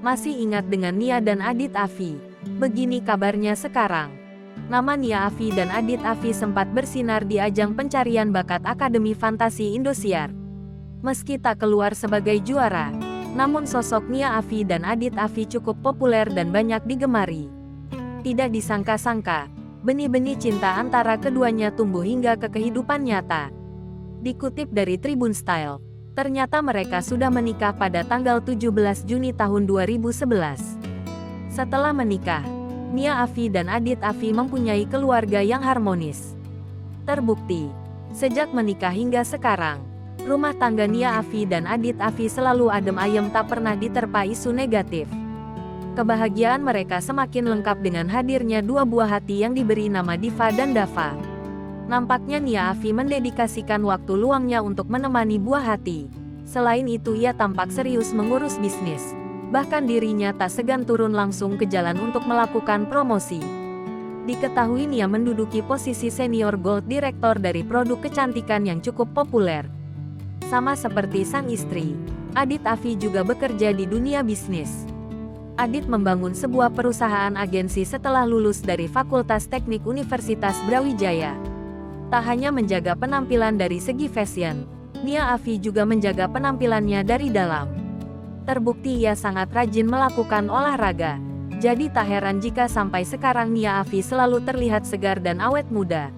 Masih ingat dengan Nia dan Adit Afi? Begini kabarnya sekarang. Nama Nia Afi dan Adit Afi sempat bersinar di ajang pencarian bakat Akademi Fantasi Indosiar. Meski tak keluar sebagai juara, namun sosok Nia Afi dan Adit Afi cukup populer dan banyak digemari. Tidak disangka-sangka, benih-benih cinta antara keduanya tumbuh hingga ke kehidupan nyata. Dikutip dari Tribun Style, ternyata mereka sudah menikah pada tanggal 17 Juni tahun 2011. Setelah menikah, Nia Afi dan Adit Afi mempunyai keluarga yang harmonis. Terbukti, sejak menikah hingga sekarang, rumah tangga Nia Afi dan Adit Afi selalu adem ayem, tak pernah diterpa isu negatif. Kebahagiaan mereka semakin lengkap dengan hadirnya dua buah hati yang diberi nama Diva dan Dava. Nampaknya Nia Afi mendedikasikan waktu luangnya untuk menemani buah hati. Selain itu ia tampak serius mengurus bisnis. Bahkan dirinya tak segan turun langsung ke jalan untuk melakukan promosi. Diketahui Nia menduduki posisi senior gold director dari produk kecantikan yang cukup populer. Sama seperti sang istri, Adit Afi juga bekerja di dunia bisnis. Adit membangun sebuah perusahaan agensi setelah lulus dari Fakultas Teknik Universitas Brawijaya. Tak hanya menjaga penampilan dari segi fashion, Nia Afi juga menjaga penampilannya dari dalam. Terbukti ia sangat rajin melakukan olahraga. Jadi tak heran jika sampai sekarang Nia Afi selalu terlihat segar dan awet muda.